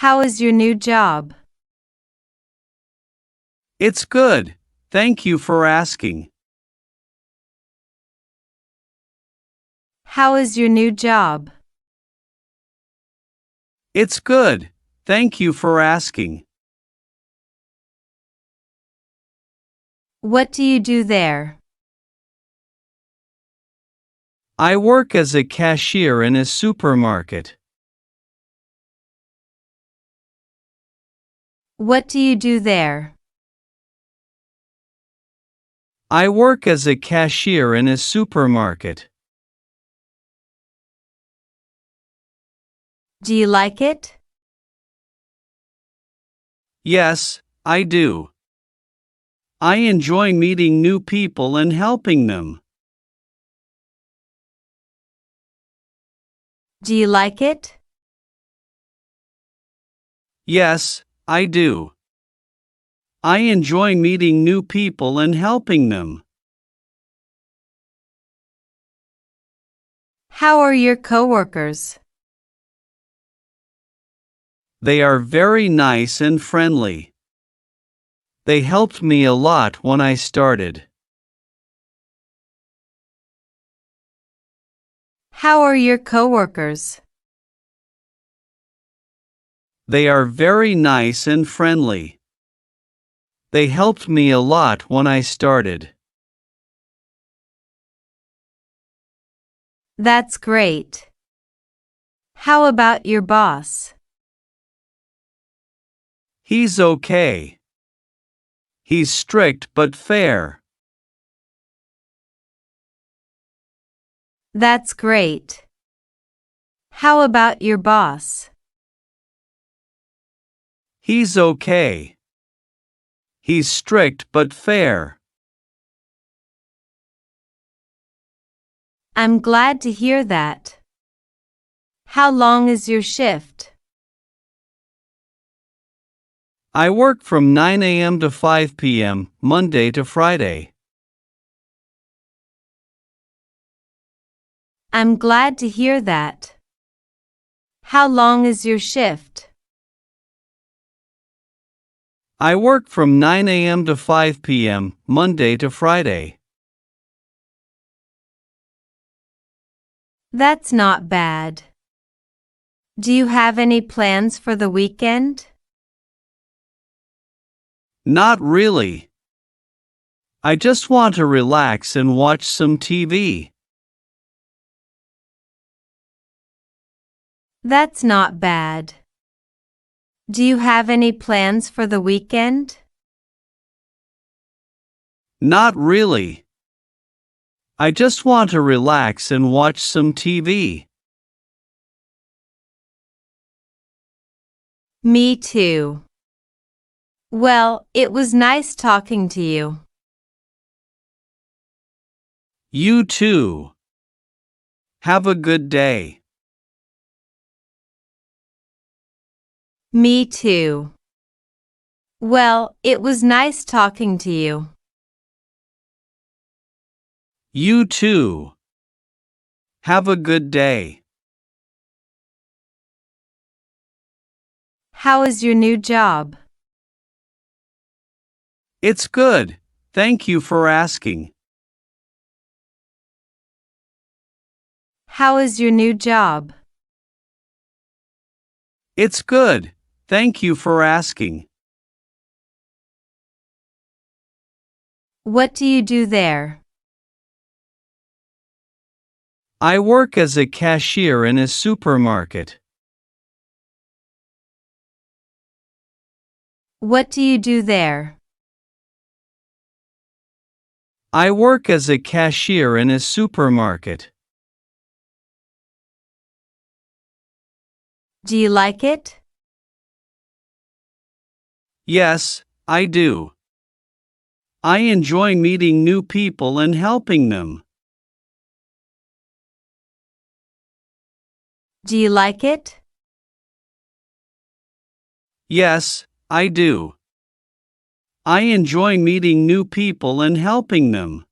How is your new job? It's good. Thank you for asking. How is your new job? It's good. Thank you for asking. What do you do there? I work as a cashier in a supermarket. What do you do there? I work as a cashier in a supermarket. Do you like it? Yes, I do. I enjoy meeting new people and helping them. Do you like it? Yes, I do. I enjoy meeting new people and helping them. How are your coworkers? They are very nice and friendly. They helped me a lot when I started. How are your coworkers? They are very nice and friendly. They helped me a lot when I started. That's great. How about your boss? He's okay. He's strict but fair. That's great. How about your boss? He's okay. He's strict but fair. I'm glad to hear that. How long is your shift? I work from 9 a.m. to 5 p.m., Monday to Friday. I'm glad to hear that. How long is your shift? I work from 9 a.m. to 5 p.m., Monday to Friday. That's not bad. Do you have any plans for the weekend? Not really. I just want to relax and watch some TV. That's not bad. Do you have any plans for the weekend? Not really. I just want to relax and watch some TV. Me too. Well, it was nice talking to you. You too. Have a good day. Me too. Well, it was nice talking to you. You too. Have a good day. How is your new job? It's good. Thank you for asking. How is your new job? It's good. Thank you for asking. What do you do there? I work as a cashier in a supermarket. What do you do there? I work as a cashier in a supermarket. Do you like it? Yes, I do. I enjoy meeting new people and helping them. Do you like it? Yes, I do. I enjoy meeting new people and helping them.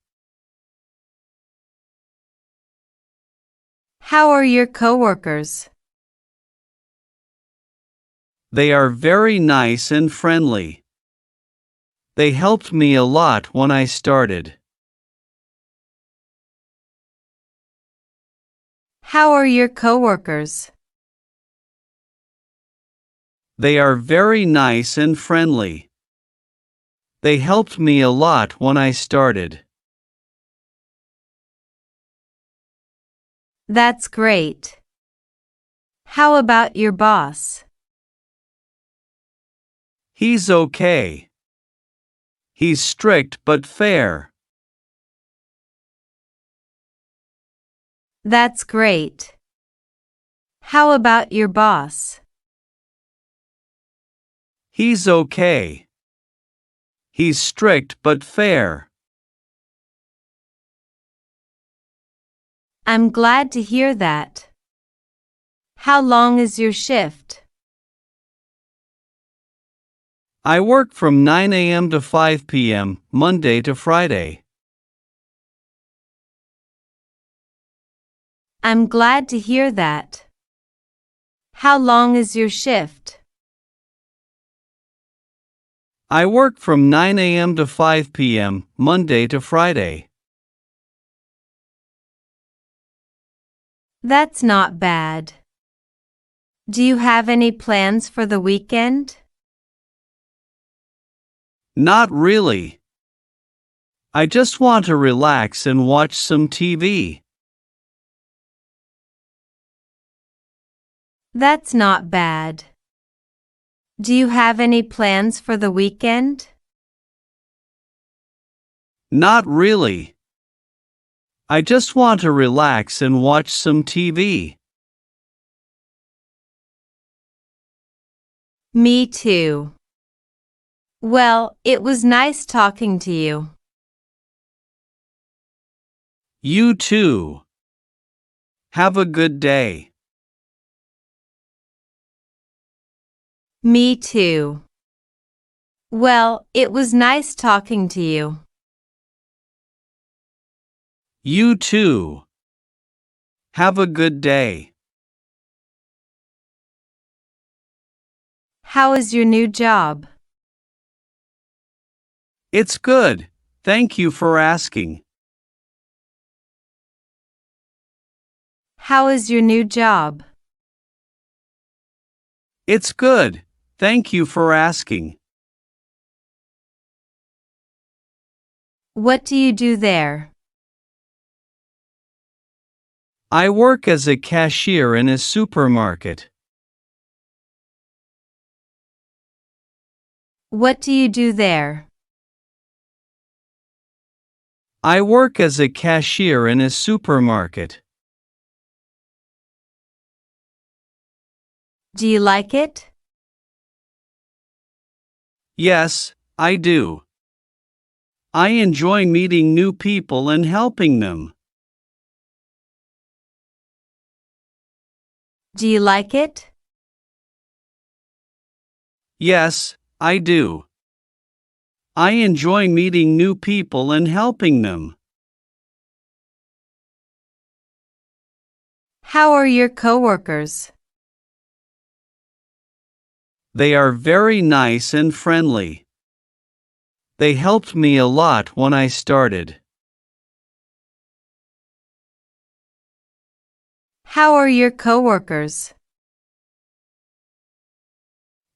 How are your coworkers? They are very nice and friendly. They helped me a lot when I started. How are your coworkers? They are very nice and friendly. They helped me a lot when I started. That's great. How about your boss? He's okay. He's strict but fair. That's great. How about your boss? He's okay. He's strict but fair. I'm glad to hear that. How long is your shift? I work from 9 a.m. to 5 p.m., Monday to Friday. I'm glad to hear that. How long is your shift? I work from 9 a.m. to 5 p.m., Monday to Friday. That's not bad. Do you have any plans for the weekend? Not really. I just want to relax and watch some TV. That's not bad. Do you have any plans for the weekend? Not really. I just want to relax and watch some TV. Me too. Well, it was nice talking to you. You too. Have a good day. Me too. Well, it was nice talking to you. You too. Have a good day. How is your new job? It's good. Thank you for asking. How is your new job? It's good. Thank you for asking. What do you do there? I work as a cashier in a supermarket. What do you do there? I work as a cashier in a supermarket. Do you like it? Yes, I do. I enjoy meeting new people and helping them. Do you like it? Yes, I do. I enjoy meeting new people and helping them. How are your coworkers? They are very nice and friendly. They helped me a lot when I started. How are your coworkers?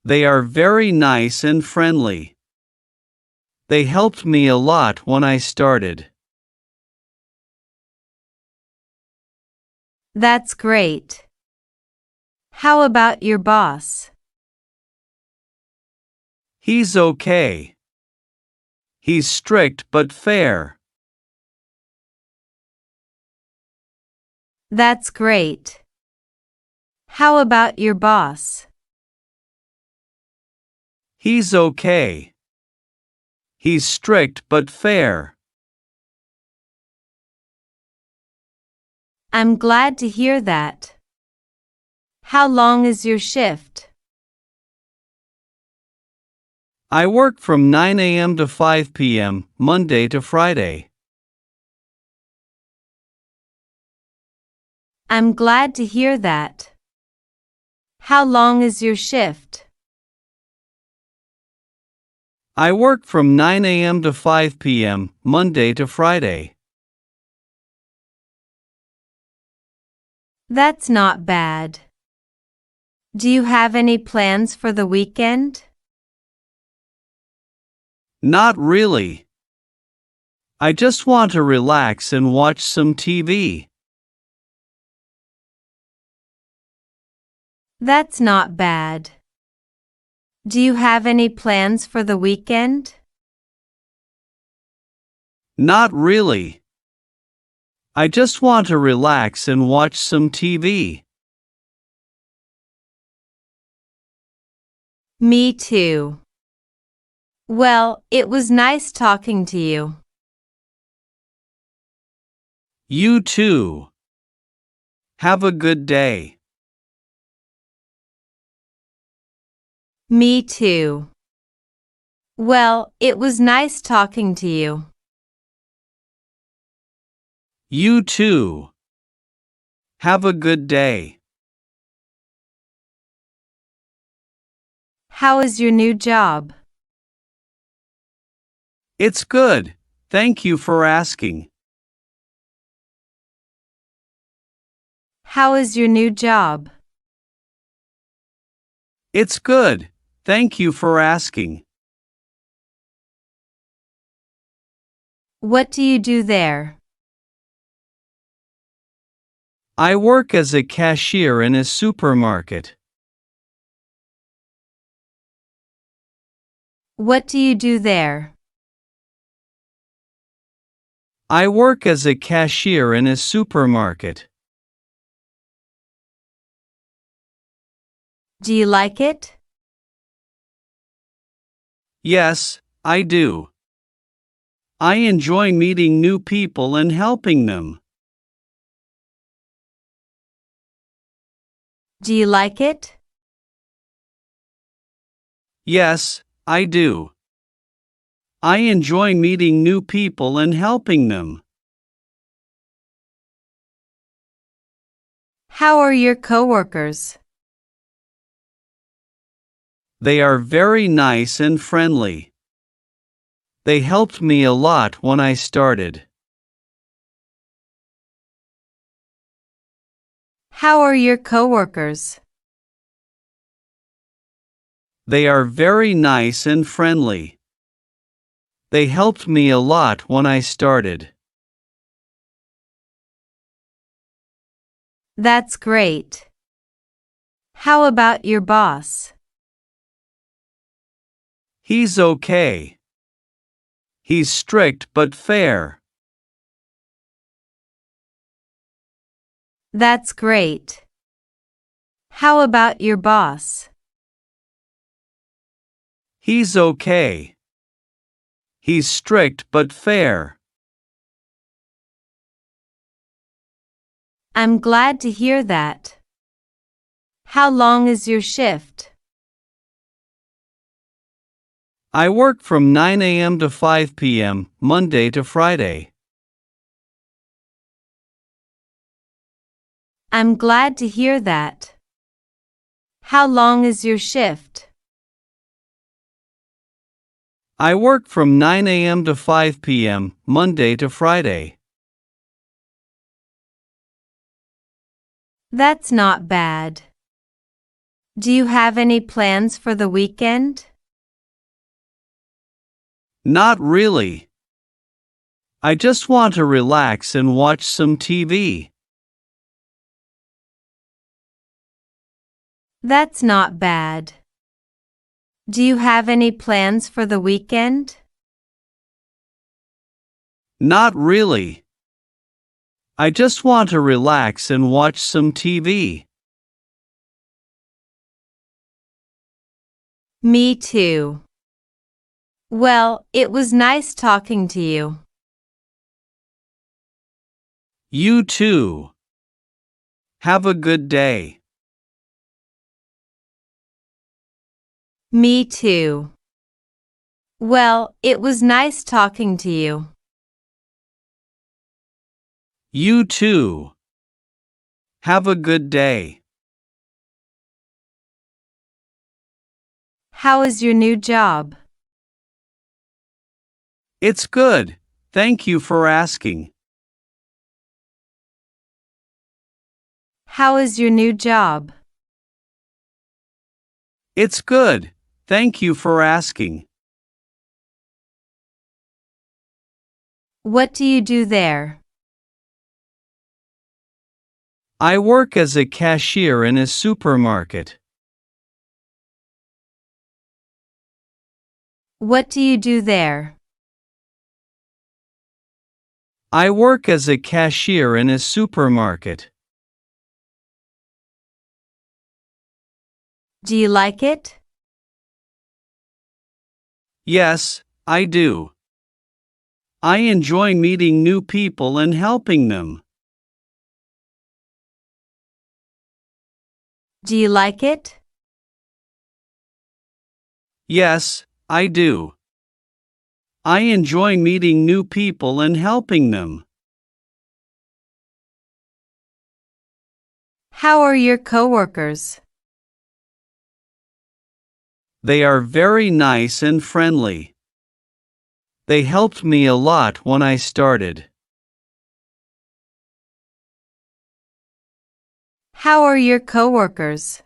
They are very nice and friendly. They helped me a lot when I started. That's great. How about your boss? He's okay. He's strict but fair. That's great. How about your boss? He's okay. He's strict but fair. I'm glad to hear that. How long is your shift? I work from 9 a.m. to 5 p.m., Monday to Friday. I'm glad to hear that. How long is your shift? I work from 9 a.m. to 5 p.m., Monday to Friday. That's not bad. Do you have any plans for the weekend? Not really. I just want to relax and watch some TV. That's not bad. Do you have any plans for the weekend? Not really. I just want to relax and watch some TV. Me too. Well, it was nice talking to you. You too. Have a good day. Me too. Well, it was nice talking to you. You too. Have a good day. How is your new job? It's good. Thank you for asking. How is your new job? It's good. Thank you for asking. What do you do there? I work as a cashier in a supermarket. What do you do there? I work as a cashier in a supermarket. Do you like it? Yes, I do. I enjoy meeting new people and helping them. Do you like it? Yes, I do. I enjoy meeting new people and helping them. How are your coworkers? They are very nice and friendly. They helped me a lot when I started. How are your coworkers? They are very nice and friendly. They helped me a lot when I started. That's great. How about your boss? He's okay. He's strict but fair. That's great. How about your boss? He's okay. He's strict but fair. I'm glad to hear that. How long is your shift? I work from 9 a.m. to 5 p.m., Monday to Friday. I'm glad to hear that. How long is your shift? I work from 9 a.m. to 5 p.m., Monday to Friday. That's not bad. Do you have any plans for the weekend? Not really. I just want to relax and watch some TV. That's not bad. Do you have any plans for the weekend? Not really. I just want to relax and watch some TV. Me too. Well, it was nice talking to you. You too. Have a good day. Me too. Well, it was nice talking to you. You too. Have a good day. How is your new job? It's good. Thank you for asking. How is your new job? It's good. Thank you for asking. What do you do there? I work as a cashier in a supermarket. What do you do there? I work as a cashier in a supermarket. Do you like it? Yes, I do. I enjoy meeting new people and helping them. Do you like it? Yes, I do. I enjoy meeting new people and helping them. How are your coworkers? They are very nice and friendly. They helped me a lot when I started. How are your coworkers?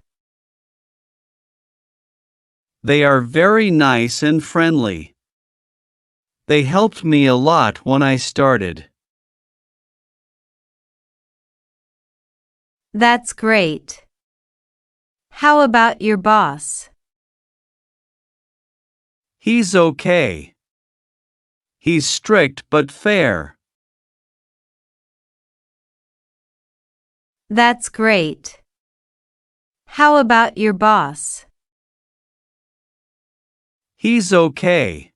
They are very nice and friendly. They helped me a lot when I started. That's great. How about your boss? He's okay. He's strict but fair. That's great. How about your boss? He's okay.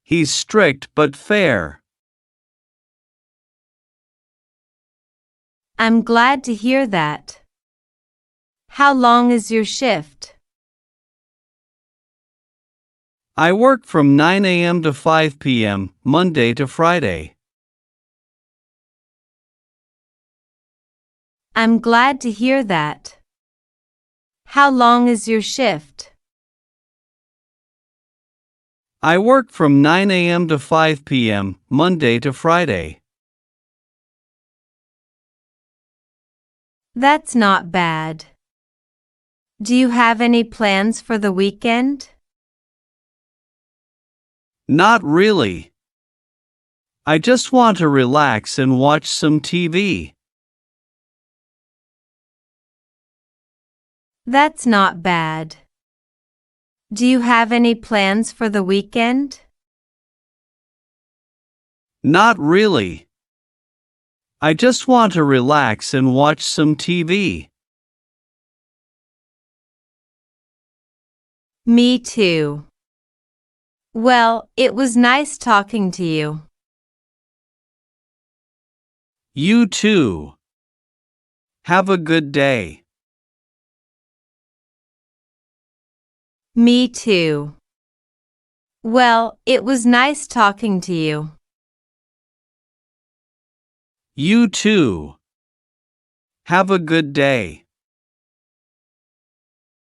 He's strict but fair. I'm glad to hear that. How long is your shift? I work from 9 a.m. to 5 p.m., Monday to Friday. I'm glad to hear that. How long is your shift? I work from 9 a.m. to 5 p.m., Monday to Friday. That's not bad. Do you have any plans for the weekend? Not really. I just want to relax and watch some TV. That's not bad. Do you have any plans for the weekend? Not really. I just want to relax and watch some TV. Me too. Well, it was nice talking to you. You too. Have a good day. Me too. Well, it was nice talking to you. You too. Have a good day.